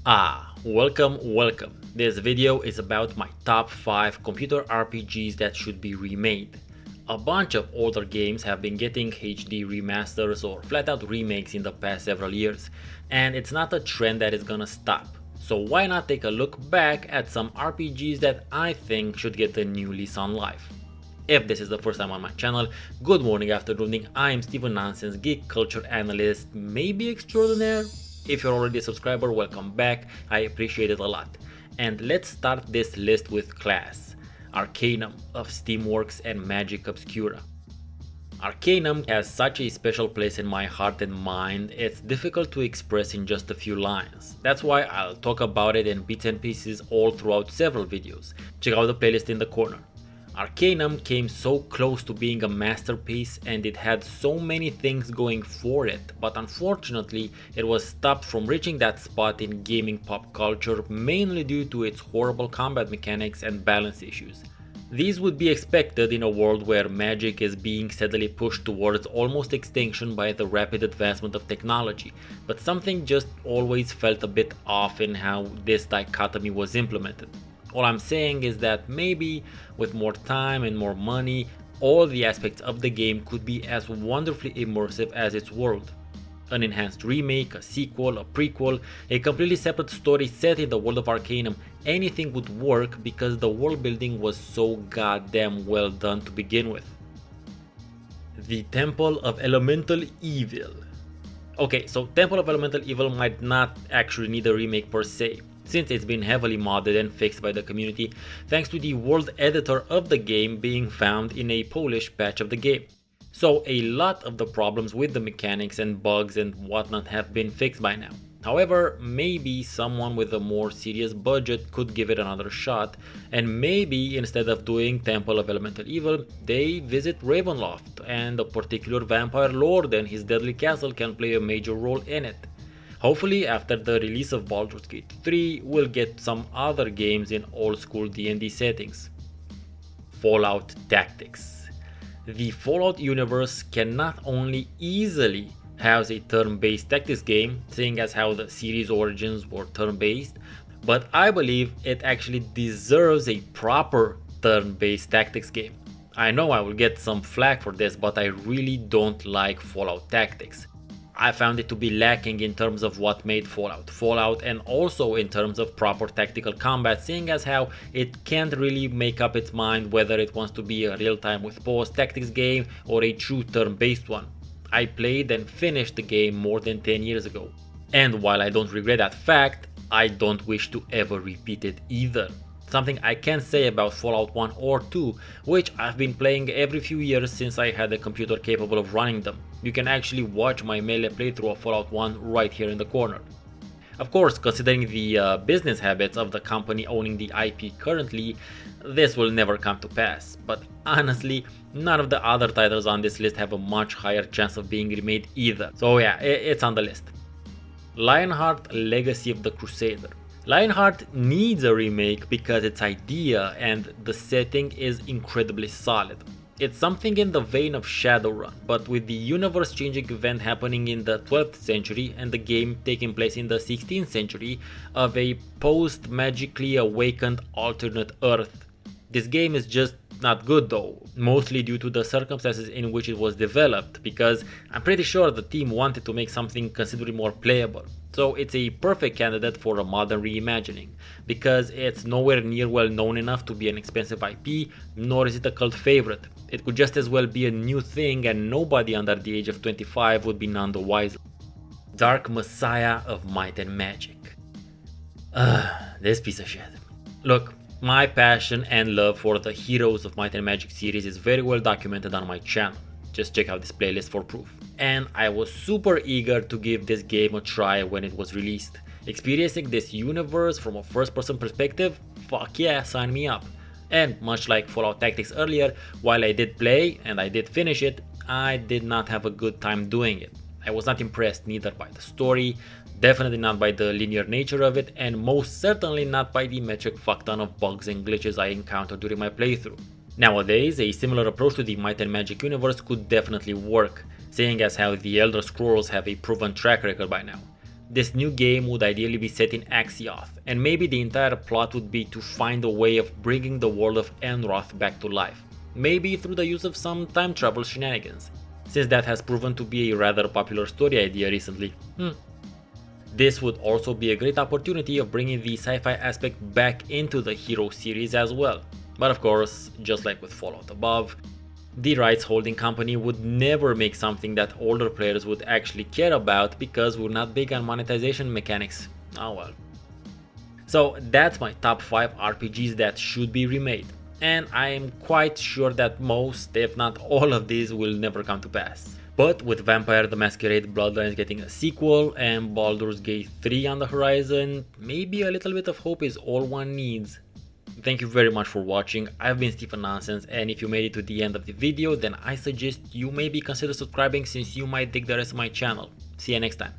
Welcome. This video is about my top 5 computer RPGs that should be remade. A bunch of older games have been getting HD remasters or flat out remakes in the past several years, and it's not a trend that is gonna stop. So why not take a look back at some RPGs that I think should get a new lease on life. If this is the first time on my channel, good morning, afternoon, evening. I am Steven Nonsense, geek culture analyst, maybe extraordinaire. If you're already a subscriber, welcome back, I appreciate it a lot. And let's start this list with class. Arcanum of Steamworks and Magic Obscura. Arcanum has such a special place in my heart and mind, it's difficult to express in just a few lines. That's why I'll talk about it in bits and pieces all throughout several videos. Check out the playlist in the corner. Arcanum came so close to being a masterpiece and it had so many things going for it, but unfortunately it was stopped from reaching that spot in gaming pop culture mainly due to its horrible combat mechanics and balance issues. These would be expected in a world where magic is being steadily pushed towards almost extinction by the rapid advancement of technology, but something just always felt a bit off in how this dichotomy was implemented. All I'm saying is that maybe with more time and more money, all the aspects of the game could be as wonderfully immersive as its world. An enhanced remake, a sequel, a prequel, a completely separate story set in the world of Arcanum, anything would work because the world building was so goddamn well done to begin with. The Temple of Elemental Evil. Okay, so Temple of Elemental Evil might not actually need a remake per se, since it's been heavily modded and fixed by the community thanks to the world editor of the game being found in a Polish patch of the game. So a lot of the problems with the mechanics and bugs and whatnot have been fixed by now. However, maybe someone with a more serious budget could give it another shot, and maybe instead of doing Temple of Elemental Evil, they visit Ravenloft and a particular vampire lord and his deadly castle can play a major role in it. Hopefully after the release of Baldur's Gate 3, we'll get some other games in old school D&D settings. Fallout Tactics. The Fallout universe can not only easily house a turn-based tactics game, seeing as how the series origins were turn-based, but I believe it actually deserves a proper turn-based tactics game. I know I will get some flack for this, but I really don't like Fallout Tactics. I found it to be lacking in terms of what made Fallout and also in terms of proper tactical combat, seeing as how it can't really make up its mind whether it wants to be a real-time with pause tactics game or a true turn-based one. I played and finished the game more than 10 years ago, and while I don't regret that fact, I don't wish to ever repeat it either. Something I can say about Fallout 1 or 2, which I've been playing every few years since I had a computer capable of running them. You can actually watch my melee playthrough of Fallout 1 right here in the corner. Of course, considering the business habits of the company owning the IP currently, this will never come to pass, but honestly, none of the other titles on this list have a much higher chance of being remade either. So yeah, it's on the list. Lionheart Legacy of the Crusader. Lionheart needs a remake because its idea and the setting is incredibly solid. It's something in the vein of Shadowrun, but with the universe-changing event happening in the 12th century and the game taking place in the 16th century of a post-magically awakened alternate Earth. This game is just not good though, mostly due to the circumstances in which it was developed, because I'm pretty sure the team wanted to make something considerably more playable. So it's a perfect candidate for a modern reimagining, because it's nowhere near well known enough to be an expensive IP, nor is it a cult favorite. It could just as well be a new thing and nobody under the age of 25 would be none the wiser. Dark Messiah of Might and Magic. This piece of shit. Look, my passion and love for the Heroes of Might and Magic series is very well documented on my channel. Just check out this playlist for proof. And I was super eager to give this game a try when it was released. Experiencing this universe from a first-person perspective? Fuck yeah, sign me up. And much like Fallout Tactics earlier, while I did play and I did finish it, I did not have a good time doing it. I was not impressed neither by the story, definitely not by the linear nature of it, and most certainly not by the metric fuckton of bugs and glitches I encountered during my playthrough. Nowadays, a similar approach to the Might and Magic universe could definitely work, seeing as how the Elder Scrolls have a proven track record by now. This new game would ideally be set in Axioth, and maybe the entire plot would be to find a way of bringing the world of Enroth back to life, maybe through the use of some time travel shenanigans, since that has proven to be a rather popular story idea recently. This would also be a great opportunity of bringing the sci-fi aspect back into the Hero series as well. But of course, just like with Fallout above, the rights holding company would never make something that older players would actually care about because we're not big on monetization mechanics. Oh well. So that's my top 5 RPGs that should be remade, and I'm quite sure that most, if not all of these will never come to pass. But with Vampire the Masquerade Bloodlines getting a sequel and Baldur's Gate 3 on the horizon, maybe a little bit of hope is all one needs. Thank you very much for watching. I've been Stephen Nonsense, and if you made it to the end of the video, then I suggest you maybe consider subscribing since you might dig the rest of my channel. See you next time.